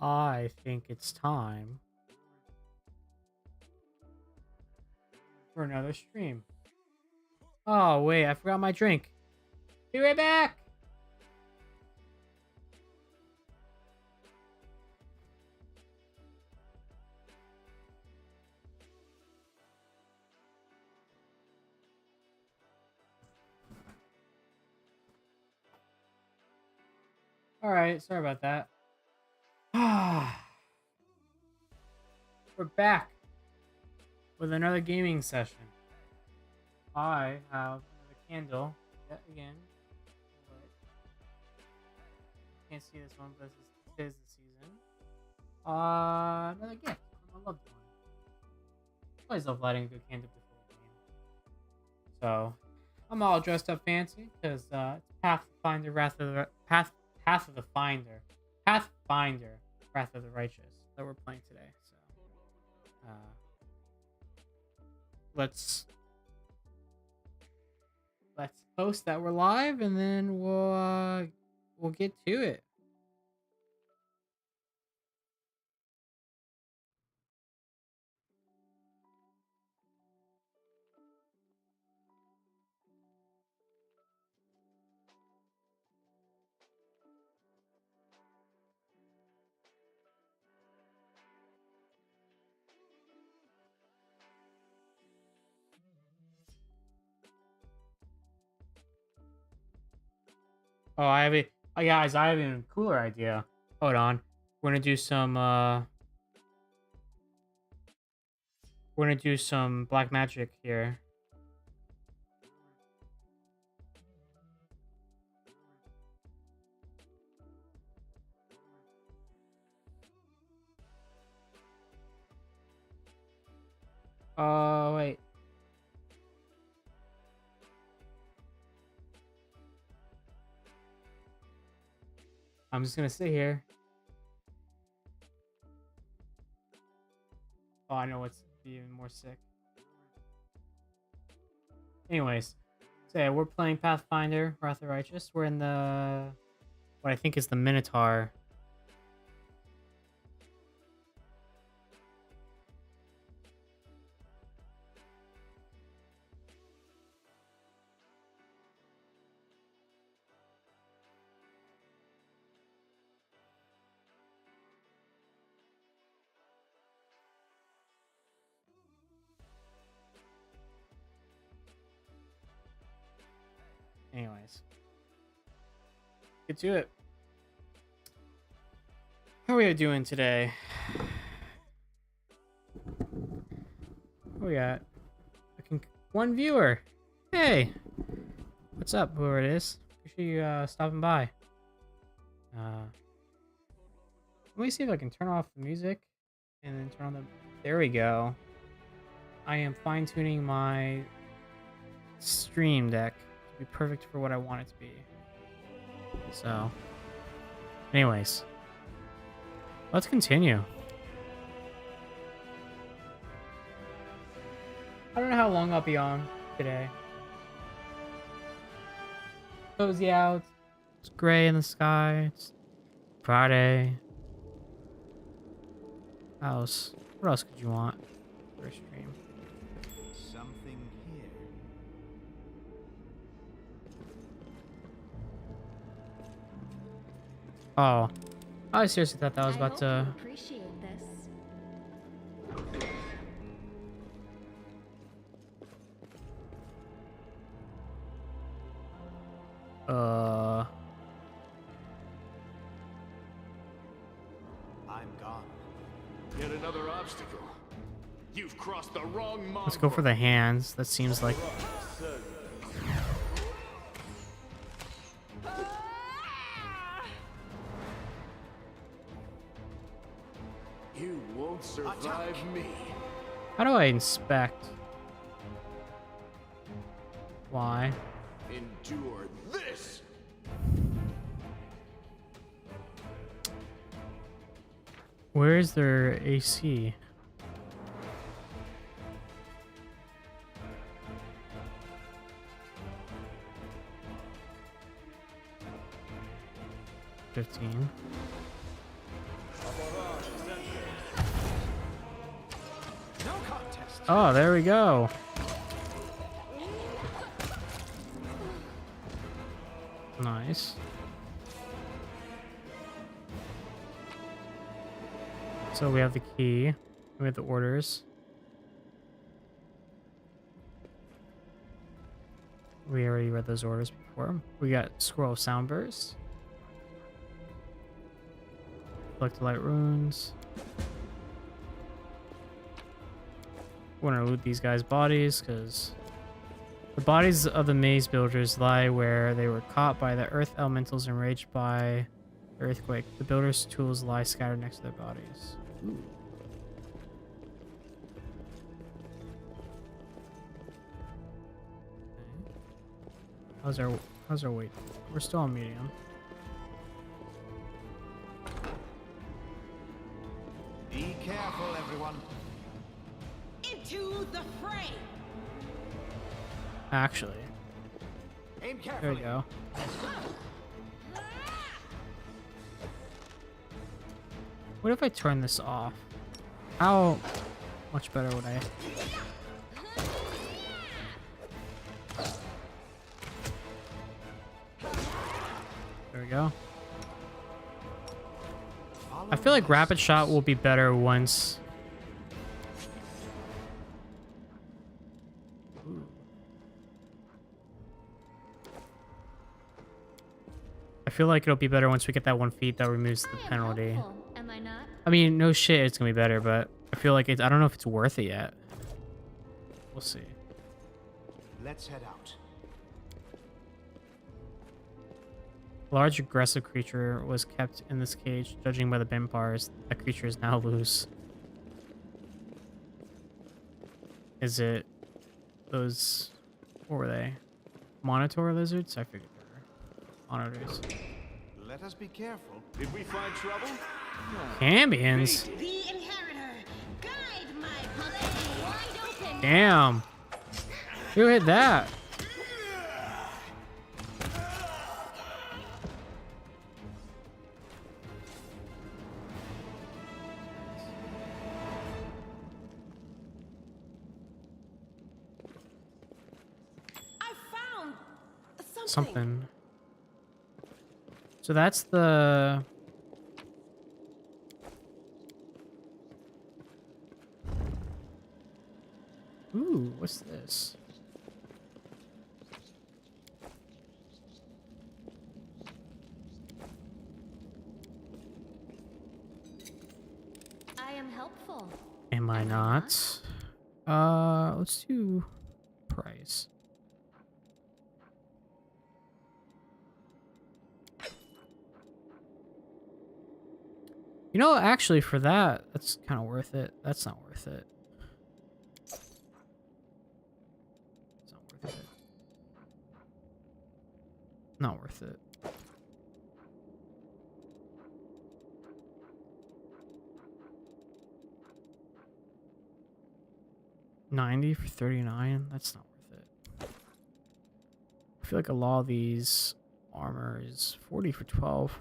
I think it's time for another stream. Oh, wait, I forgot my drink. Be right back! Alright, sorry about that. We're back with another gaming session. I have another candle yet again. Can't see this one, but this is the season. Another gift from a loved one. I always love lighting a good candle before the game. So I'm all dressed up fancy because it's Pathfinder, Wrath of the Pathfinder, Wrath of the Righteous that we're playing today. So let's post that we're live, and then we'll get to it. Oh, I have it. Oh, guys, I have an even cooler idea. Hold on. We're gonna do some black magic here. Oh, wait. I'm just gonna sit here. Oh, I know what's even more sick. Anyways, so yeah, we're playing Pathfinder, Wrath of the Righteous. We're in the what I think is the Minotaur. Anyways, get to it. How are we doing today? What we got? One viewer. Hey, what's up, whoever it is? Appreciate you stopping by. Let me see if I can turn off the music and then turn on the. There we go. I am fine tuning my stream deck to be perfect for what I want it to be. So, anyways, let's continue. I don't know how long I'll be on today. Cozy out. It's gray in the sky. It's Friday. What else could you want for a stream? Something here. Oh, I seriously thought that was about to. I appreciate this. I'm gone. Yet another obstacle. You've crossed the wrong mark. Let's go for the hands. That seems like. You won't survive me. How do I inspect? Why? Endure this. Where is their AC? $15. Oh, there we go. Nice. So we have the key. We have the orders. We already read those orders before. We got Scroll of Soundburst. Collect the light runes. We want to loot these guys' bodies because the bodies of the maze builders lie where they were caught by the earth elementals enraged by the earthquake. The builders' tools lie scattered next to their bodies. Ooh. How's our weight? We're still on medium. Be careful, everyone. Into the fray. Actually, Aim carefully. there we go. What if I turn this off? How much better would I? There we go. I feel like rapid shot will be better once. I feel like it'll be better once we get that 1 feat that removes the penalty. Am I not? I mean, no shit, it's gonna be better, but I feel like I don't know if it's worth it yet. We'll see. Let's head out. A large aggressive creature was kept in this cage. Judging by the bin bars, that creature is now loose. Is it those? What were they? Monitor lizards? I figured they were monitors. Let us be careful. Did we find trouble? Cambions? The inheritor. Guide my puppet wide open. Damn. Who hit that? I found Something. So that's the... Ooh, what's this? I am helpful. Am I not? Let's do price. You know, actually, for that, that's kind of worth it. That's not worth it. It's not worth it. Not worth it. $90 for 39. That's not worth it. I feel like a lot of these armor is 40 for 12.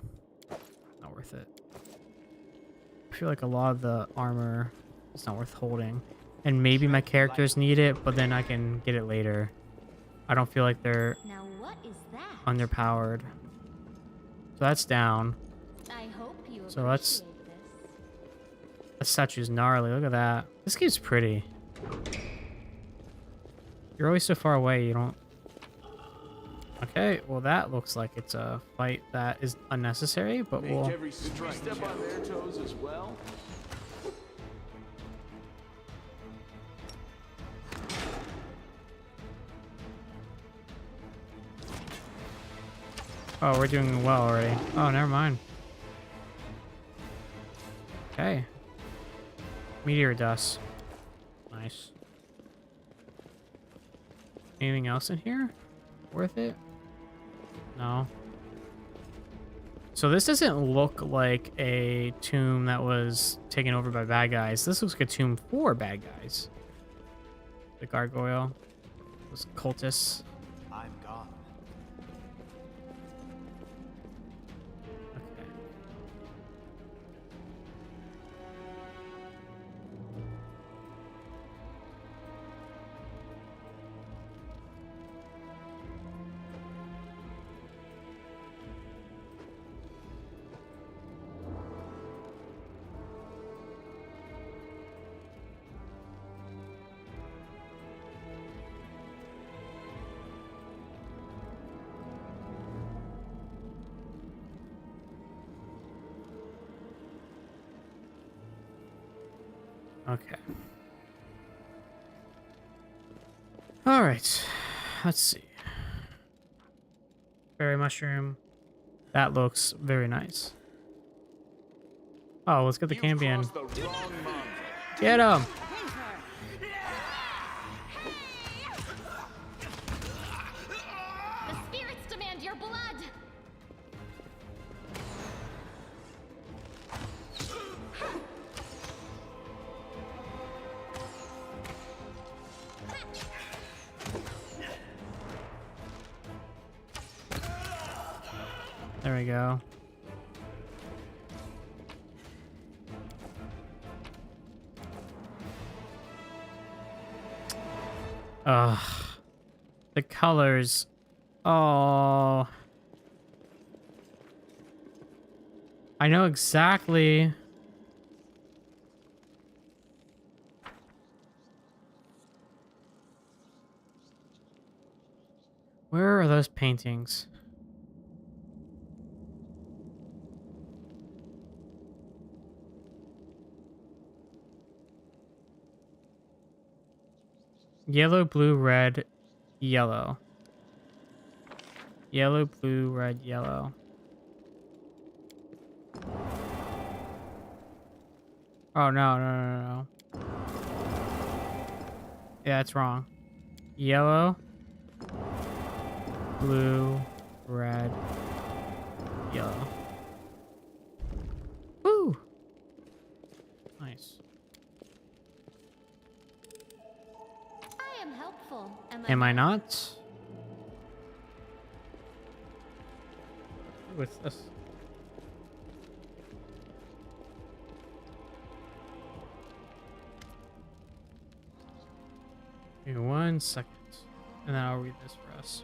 Not worth it. I feel like a lot of the armor is not worth holding. And maybe my characters need it, but then I can get it later. I don't feel like they're Now what is that? underpowered. So that's down. I hope you So that's- appreciate this. That statue's gnarly. Look at that. This game's pretty. You're always so far away, you don't... Okay, well that looks like it's a fight that is unnecessary, but we'll... Make every strike step on their toes as well. Oh, we're doing well already. Oh, never mind. Okay. Meteor dust. Nice. Anything else in here? Worth it? No. So this doesn't look like a tomb that was taken over by bad guys. This looks like a tomb for bad guys. The gargoyle. Those cultists. I'm gone. Okay. Okay. All right. Let's see. Berry mushroom. That looks very nice. Oh, let's get the You've Cambion. crossed the wrong mongrel. Get him! The spirits demand your blood. There we go. Ugh. The colors. Oh. I know exactly. Where are those paintings? Yellow, blue, red, yellow. Yellow, blue, red, yellow. Oh, no. Yeah, it's wrong. Yellow, blue, red, yellow. Woo! Nice. I am helpful. Am I not? What's this? Give me 1 second, and then I'll read this for us.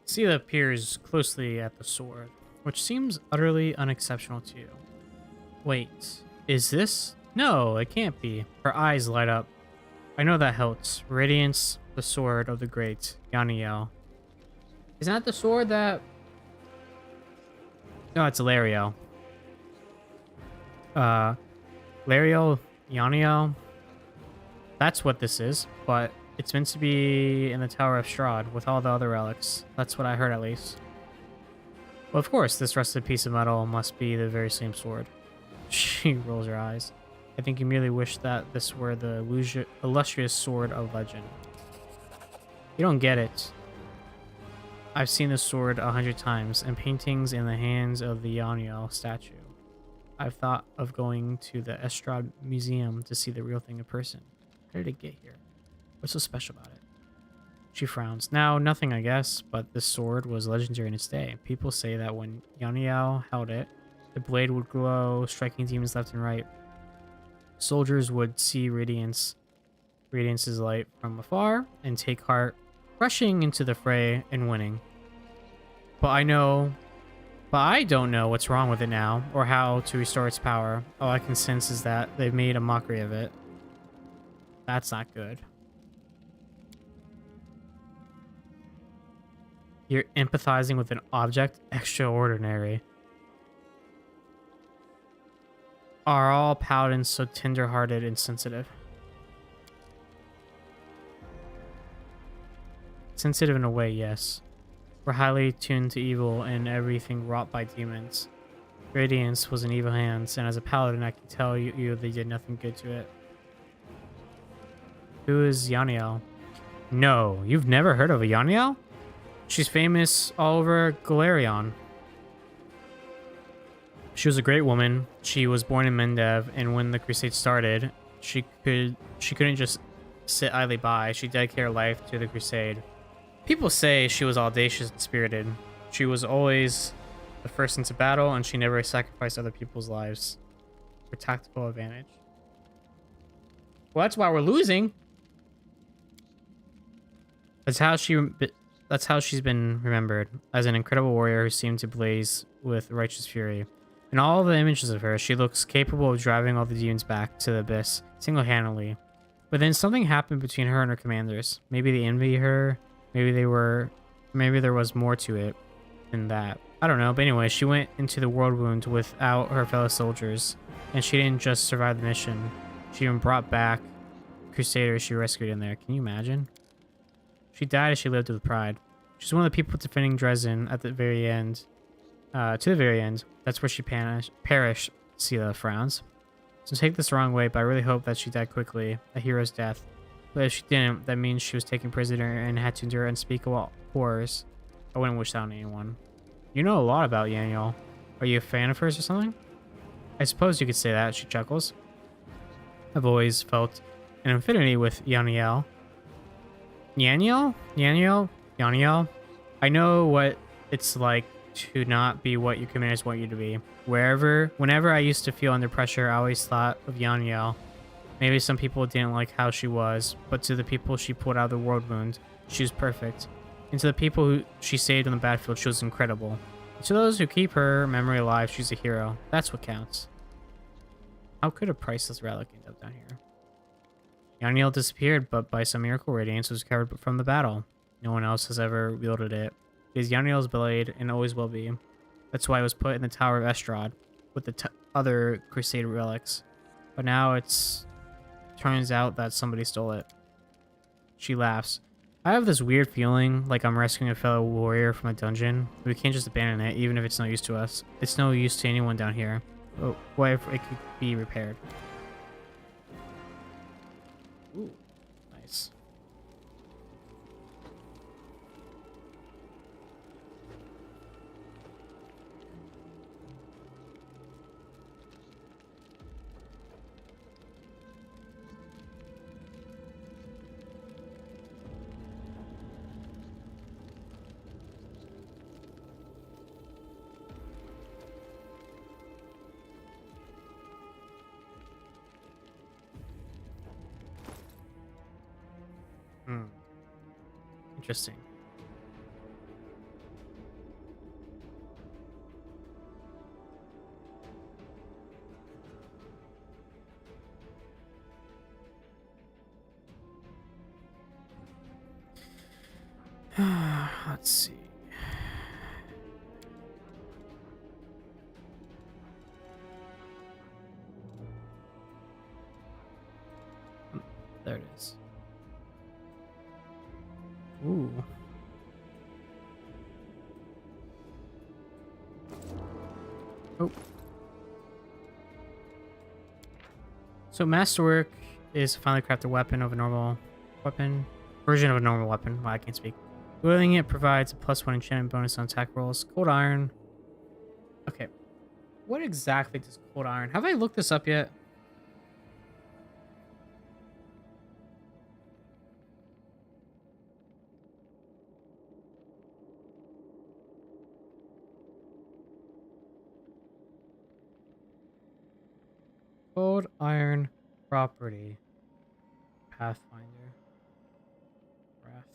Sela peers closely at the sword, which seems utterly unexceptional to you. Wait, is this? No, it can't be. Her eyes light up. I know that helps. Radiance, the sword of the great Yaniel. Isn't that the sword that... No, it's Lariel. Lariel, Yaniel. That's what this is, but it's meant to be in the Tower of Strahd with all the other relics. That's what I heard, at least. Well, of course, this rusted piece of metal must be the very same sword. She rolls her eyes. I think you merely wish that this were the illustrious sword of legend. You don't get it. I've seen this sword 100 times, and paintings in the hands of the Yaniel statue. I've thought of going to the Estrad Museum to see the real thing in person. How did it get here? What's so special about it? She frowns. Now, nothing, I guess, but this sword was legendary in its day. People say that when Yaniel held it, the blade would glow, striking demons left and right. Soldiers would see Radiance's light from afar and take heart, rushing into the fray and winning. But I don't know what's wrong with it now, or how to restore its power. All I can sense is that they've made a mockery of it. That's not good. You're empathizing with an object extraordinary. Are all paladins so tender-hearted and sensitive? Sensitive in a way, yes. We're highly tuned to evil and everything wrought by demons. Radiance was in evil hands, and as a paladin, I can tell you they did nothing good to it. Who is Yaniel? No, you've never heard of a Yaniel? She's famous all over Galarion. She was a great woman. She was born in Mendev, and when the crusade started, she couldn't just sit idly by. She dedicated her life to the crusade. People say she was audacious and spirited. She was always the first into battle, and she never sacrificed other people's lives for tactical advantage. Well, that's why we're losing. That's how she's been remembered, as an incredible warrior who seemed to blaze with righteous fury. In all the images of her, she looks capable of driving all the demons back to the abyss single-handedly. But then something happened between her and her commanders. Maybe they envy her. Maybe there was more to it than that. I don't know. But anyway, she went into the world wound without her fellow soldiers. And she didn't just survive the mission. She even brought back crusaders she rescued in there. Can you imagine? She died as she lived with pride. She's one of the people defending Dresden at the very end. To the very end. That's where she perished. Sela frowns. So take this the wrong way, but I really hope that she died quickly. A hero's death. But if she didn't, that means she was taken prisoner and had to endure unspeakable horrors. I wouldn't wish that on anyone. You know a lot about Yaniel. Are you a fan of hers or something? I suppose you could say that, she chuckles. I've always felt an affinity with Yaniel. Yaniel? I know what it's like to not be what your commanders want you to be. Whenever I used to feel under pressure, I always thought of Yaniel. Maybe some people didn't like how she was, but to the people she pulled out of the world wound, she was perfect. And to the people who she saved on the battlefield, she was incredible. And to those who keep her memory alive, she's a hero. That's what counts. How could a priceless relic end up down here? Yaniel disappeared, but by some miracle, Radiance was recovered from the battle. No one else has ever wielded it. It is Yaniel's blade, and always will be. That's why it was put in the Tower of Estrad, with the other Crusade relics. But now turns out that somebody stole it. She laughs. I have this weird feeling like I'm rescuing a fellow warrior from a dungeon. We can't just abandon it, even if it's no use to us. It's no use to anyone down here. Oh, what if it could be repaired? Ooh, nice. Interesting. Let's see. There it is. Ooh. Oh. So masterwork is finally craft a weapon of a normal weapon. Version of a normal weapon. Well, I can't speak. Wielding it provides a +1 enchantment bonus on attack rolls. Cold iron. Okay. What exactly does cold iron? Have I looked this up yet? Cold iron property. Pathfinder. Wrath.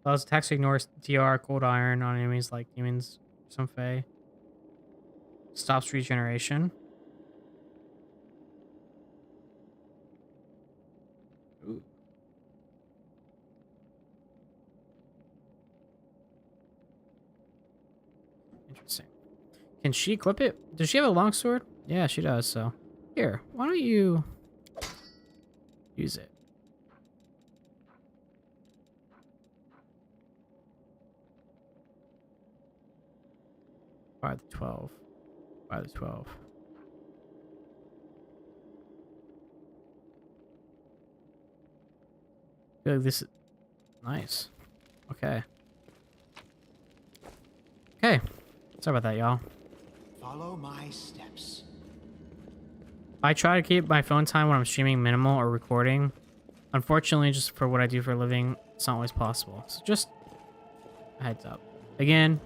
Allows attacks to ignore DR cold iron on enemies like demons or some fey. Stops regeneration. Ooh. Interesting. Can she equip it? Does she have a longsword? Yeah, she does, so. Here, why don't you use it? 5 to 12. 5 to 12. I feel like this is nice. Okay. Okay. Sorry about that, y'all. Follow my steps. I try to keep my phone time when I'm streaming minimal or recording. Unfortunately, just for what I do for a living, it's not always possible. So just a heads up. Again,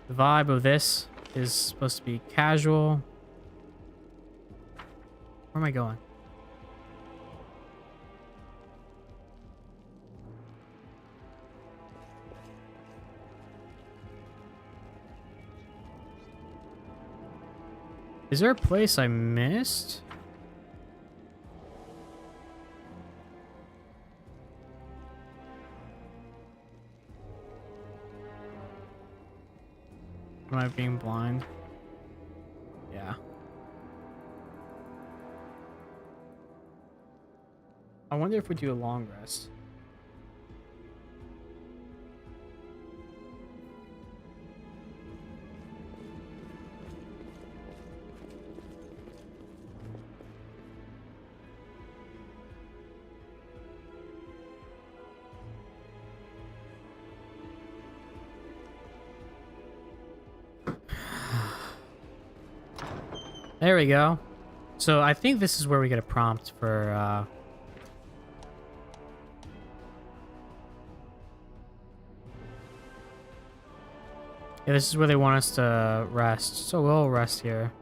the vibe of this is supposed to be casual. Where am I going? Is there a place I missed? Am I being blind? Yeah. I wonder if we do a long rest. There we go. So I think this is where we get a prompt for yeah, this is where they want us to rest. So we'll rest here.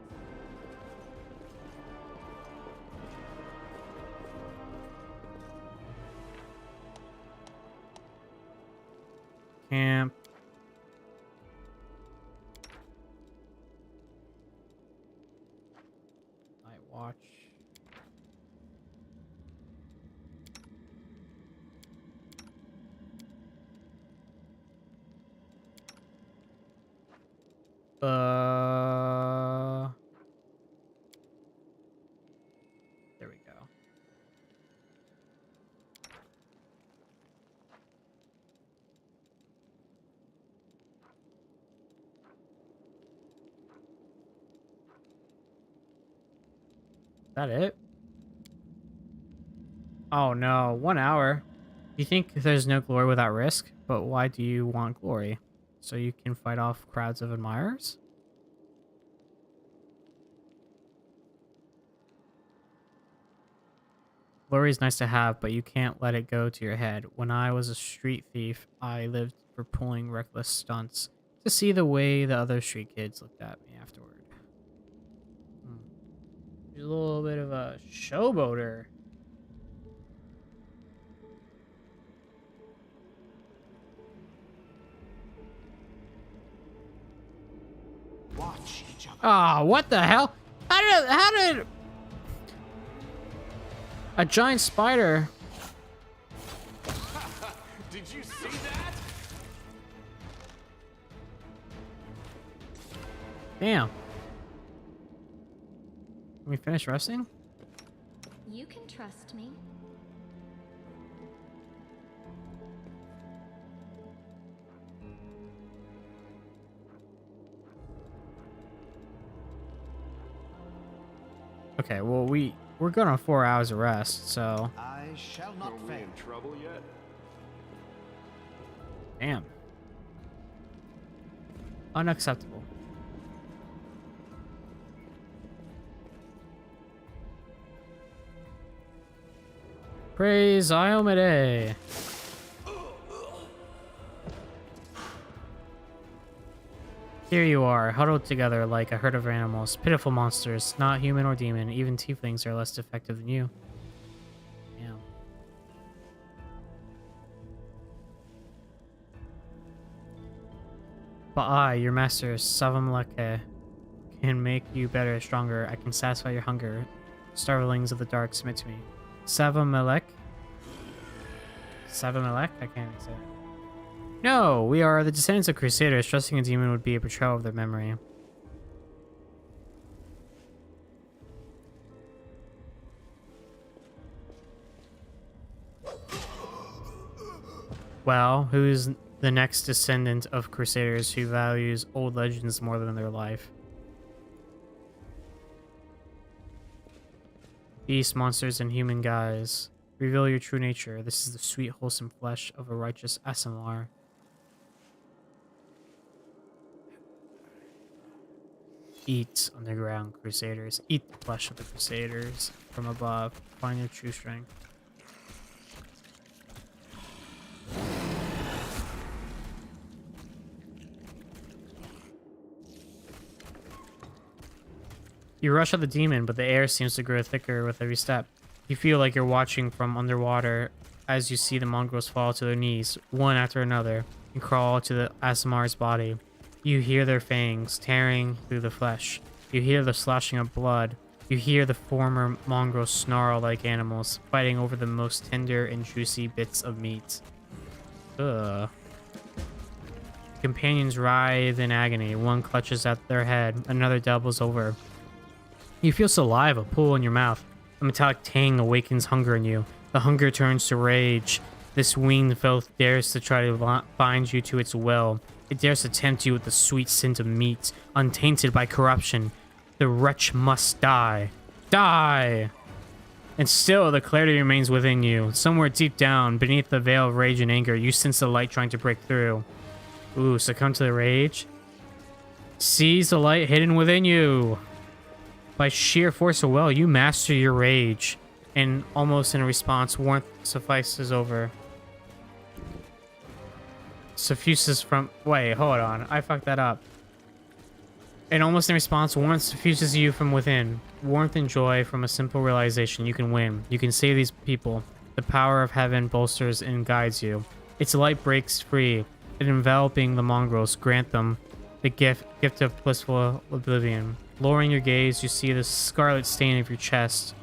Camp. Night watch. There we go. Is that it? Oh no, 1 hour. You think there's no glory without risk, but why do you want glory? So you can fight off crowds of admirers? Glory is nice to have, but you can't let it go to your head. When I was a street thief, I lived for pulling reckless stunts to see the way the other street kids looked at me afterward. He's a little bit of a showboater. Watch each other. Ah, what the hell? How did a giant spider? Did you see that? Damn. Can we finish resting? You can trust me. Okay, well we're going on 4 hours of rest, so I shall not fail. In trouble yet? damn. Unacceptable. Praise Iomade. Here you are, huddled together like a herd of animals, pitiful monsters, not human or demon. Even tieflings are less defective than you. Damn. But I, your master, Savamleke, can make you better, stronger. I can satisfy your hunger. Starvelings of the dark, submit to me. Savamelek? Savamelek? I can't even say it. No, we are the descendants of Crusaders. Trusting a demon would be a betrayal of their memory. Well, who's the next descendant of Crusaders who values old legends more than their life? Beasts, monsters, and human guise. Reveal your true nature. This is the sweet, wholesome flesh of a righteous Asimar. Eat, underground Crusaders. Eat the flesh of the Crusaders from above. Find your true strength. You rush at the demon, but the air seems to grow thicker with every step. You feel like you're watching from underwater as you see the mongrels fall to their knees, one after another, and crawl to the Asimar's body. You hear their fangs tearing through the flesh. You hear the sloshing of blood. You hear the former mongrels snarl like animals, fighting over the most tender and juicy bits of meat. Ugh. Companions writhe in agony. One clutches at their head, another doubles over. You feel saliva pull in your mouth. A metallic tang awakens hunger in you. The hunger turns to rage. This winged filth dares to try to bind you to its will. It dares to tempt you with the sweet scent of meat, untainted by corruption. The wretch must die. Die! And still, the clarity remains within you. Somewhere deep down, beneath the veil of rage and anger, you sense the light trying to break through. Ooh, succumb to the rage? Seize the light hidden within you. By sheer force of will, you master your rage. And almost in response, warmth suffices over. Suffuses from... Wait, hold on. I fucked that up. And almost in response, warmth suffuses you from within. Warmth and joy from a simple realization you can win. You can save these people. The power of heaven bolsters and guides you. Its light breaks free. It enveloping the mongrels, grant them the gift of blissful oblivion. Lowering your gaze, you see the scarlet stain of your chest.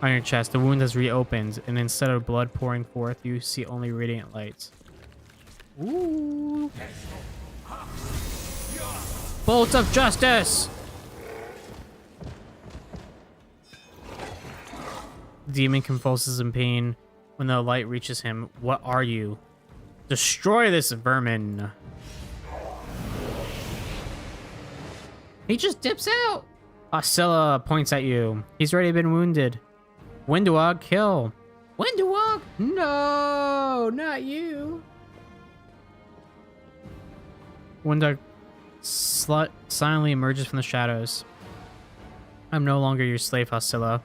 On your chest, the wound has reopened, and instead of blood pouring forth, you see only radiant light. Ooh. Bolt of justice! The demon convulses in pain when the light reaches him. What are you? Destroy this vermin. He just dips out. Oscilla points at you. He's already been wounded. Windwog, kill. Windwog? No, not you. Windwog silently emerges from the shadows. I'm no longer your slave, Oscilla.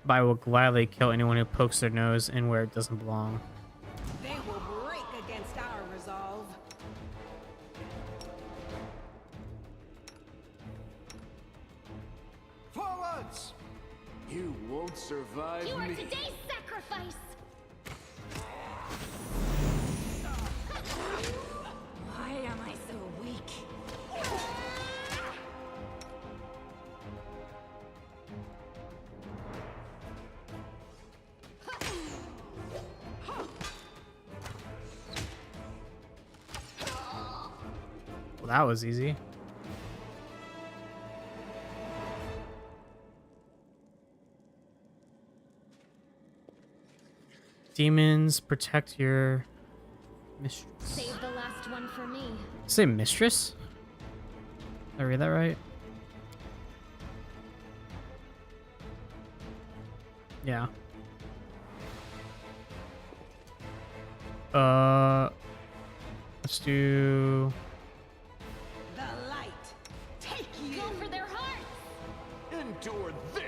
But I will gladly kill anyone who pokes their nose in where it doesn't belong. They will break against our resolve. Forwards! You won't survive You are me. today's sacrifice. Why am I so weak? Well, that was easy. Demons, protect your mistress. Save the last one for me. Say mistress? Did I read that right? Yeah. Let's do... The light. Take you. Go for their hearts. Endure this!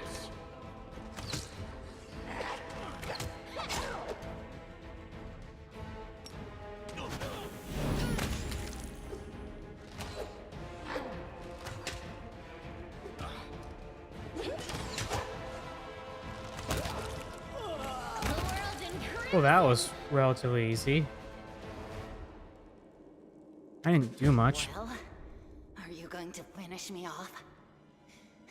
Well, that was relatively easy. I didn't do much. Well, are you going to finish me off?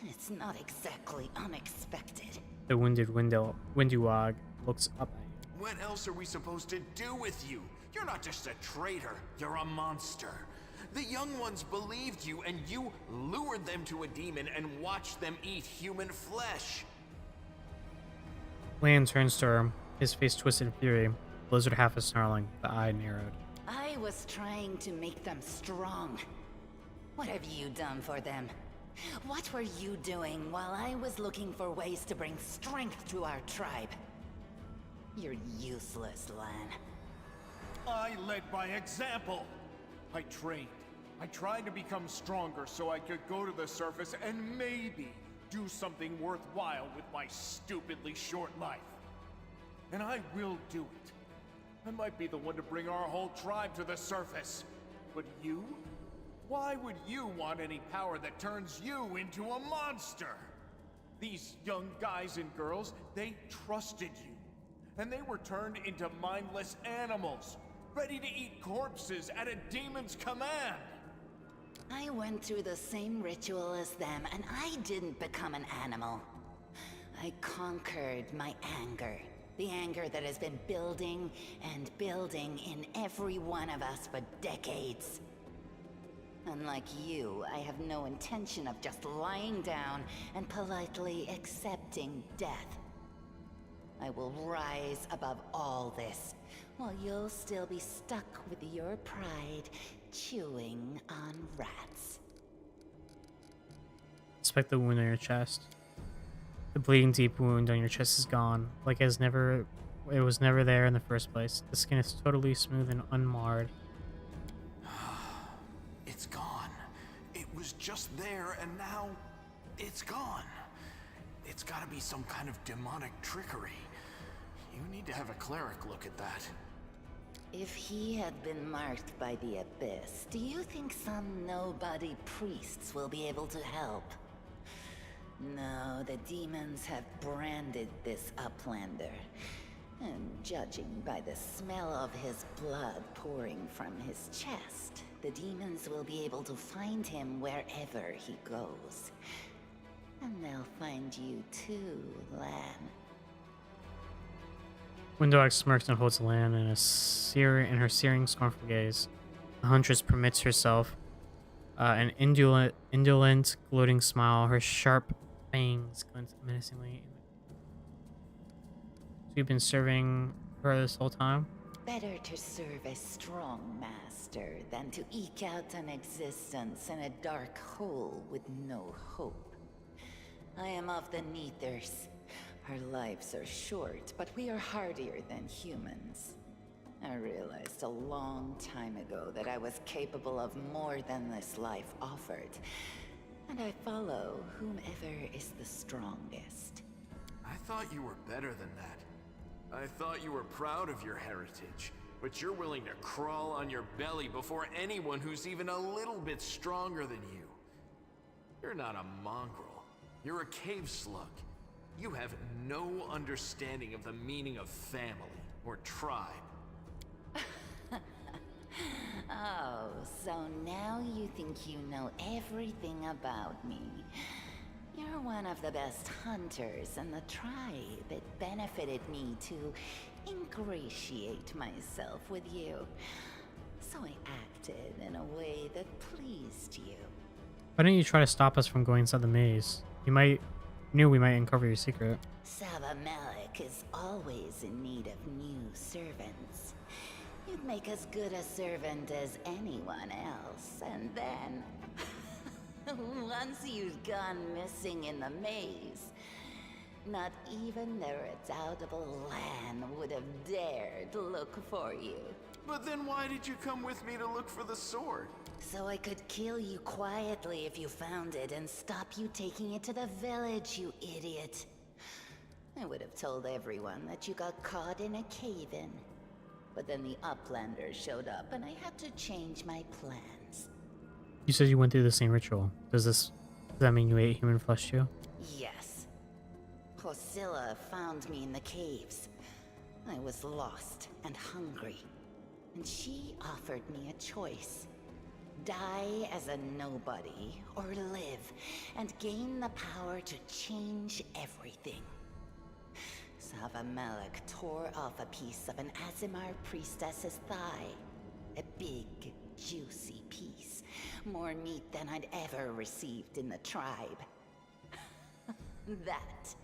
It's not exactly unexpected. The wounded Windwog looks up at you. What else are we supposed to do with you? You're not just a traitor, you're a monster. The young ones believed you, and you lured them to a demon and watched them eat human flesh. Lan turns to her, his face twisted in fury. Blizzard half is snarling, the eye narrowed. I was trying to make them strong. What have you done for them? What were you doing while I was looking for ways to bring strength to our tribe? You're useless, Lan. I led by example. I trained. I tried to become stronger so I could go to the surface and maybe do something worthwhile with my stupidly short life. And I will do it. I might be the one to bring our whole tribe to the surface. But you? Why would you want any power that turns you into a monster? These young guys and girls, they trusted you. And they were turned into mindless animals, ready to eat corpses at a demon's command. I went through the same ritual as them, and I didn't become an animal. I conquered my anger. The anger that has been building and building in every one of us for decades. Unlike you, I have no intention of just lying down and politely accepting death. I will rise above all this, while you'll still be stuck with your pride, chewing on rats. Inspect the wound on your chest. The bleeding deep wound on your chest is gone, like it was never there in the first place. The skin is totally smooth and unmarred. It's gone. It was just there, and now it's gone. It's gotta be some kind of demonic trickery. You need to have a cleric look at that. If he had been marked by the Abyss, do you think some nobody priests will be able to help? No, the demons have branded this uplander. And judging by the smell of his blood pouring from his chest, the demons will be able to find him wherever he goes. And they'll find you too, Lan. Windowx smirks and holds the land in her searing, scornful gaze. The huntress permits herself an indolent, gloating smile. Her sharp fangs glint menacingly. So you've been serving her this whole time? Better to serve a strong master than to eke out an existence in a dark hole with no hope. I am of the Neathers. Our lives are short, but we are hardier than humans. I realized a long time ago that I was capable of more than this life offered. And I follow whomever is the strongest. I thought you were better than that. I thought you were proud of your heritage, but you're willing to crawl on your belly before anyone who's even a little bit stronger than you. You're not a mongrel. You're a cave slug. You have no understanding of the meaning of family or tribe. Oh, so now you think you know everything about me. You're one of the best hunters in the tribe. It benefited me to ingratiate myself with you. So I acted in a way that pleased you. Why didn't you try to stop us from going inside the maze? You knew we might uncover your secret. Sava Malik is always in need of new servants. You'd make as good a servant as anyone else, and then... once you'd gone missing in the maze, not even the redoubtable Lan would have dared look for you. But then why did you come with me to look for the sword? So I could kill you quietly if you found it and stop you taking it to the village, you idiot. I would have told everyone that you got caught in a cave-in. But then the Uplanders showed up and I had to change my plans. You said you went through the same ritual. Does that mean you ate human flesh too? Yes. Hosilla found me in the caves. I was lost and hungry. And she offered me a choice. Die as a nobody, or live, and gain the power to change everything. Sava Malik tore off a piece of an Azimar priestess's thigh. A big, juicy piece. More meat than I'd ever received in the tribe. That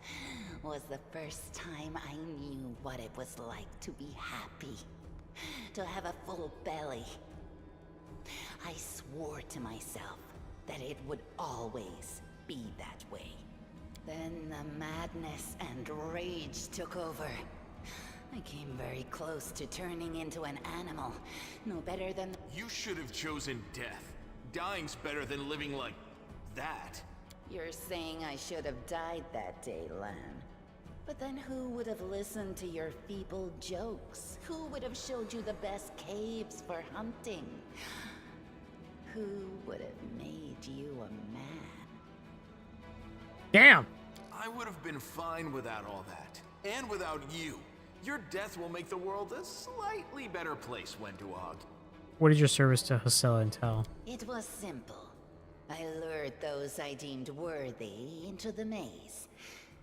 was the first time I knew what it was like to be happy. To have a full belly. I swore to myself that it would always be that way. Then the madness and rage took over. I came very close to turning into an animal. No better than... You should have chosen death. Dying's better than living like that. You're saying I should have died that day, Lan. But then who would have listened to your feeble jokes? Who would have showed you the best caves for hunting? Who would have made you a man? Damn! I would have been fine without all that. And without you. Your death will make the world a slightly better place, Wenduog. What did your service to Hosilla entail? It was simple. I lured those I deemed worthy into the maze.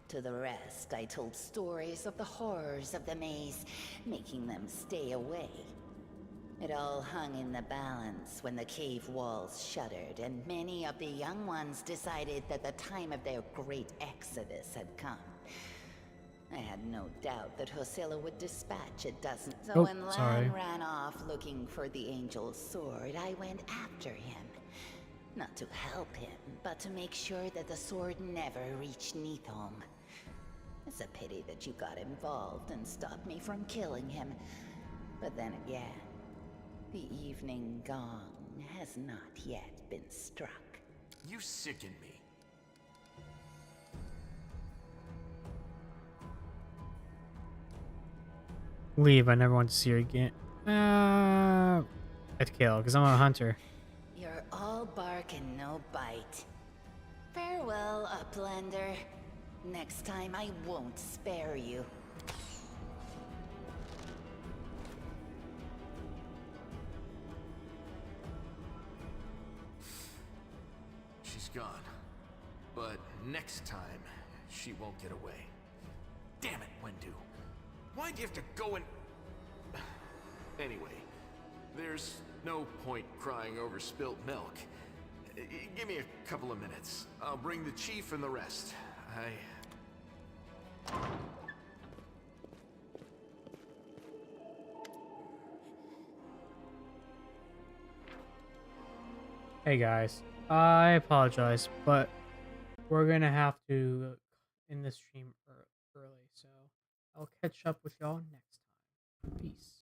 To the rest, I told stories of the horrors of the maze, making them stay away. It all hung in the balance when the cave walls shuddered, and many of the young ones decided that the time of their great exodus had come. I had no doubt that Hosilla would dispatch a dozen. So Oh, when sorry. Lan ran off looking for the angel's sword, I went after him. Not to help him, but to make sure that the sword never reached Neathholm. It's a pity that you got involved and stopped me from killing him. But then again, the evening gong has not yet been struck. You sicken me. Leave. I never want to see her again. I'd kill because I'm a hunter. You're all bark and no bite. Farewell, Uplander. Next time I won't spare you. She's gone. But next time, she won't get away. Damn it, Wendu. Why'd you have to go and... Anyway, there's no point crying over spilt milk. Give me a couple of minutes. I'll bring the chief and the rest. Hey guys, I apologize, but we're gonna have to end this stream early, so I'll catch up with y'all next time. Peace.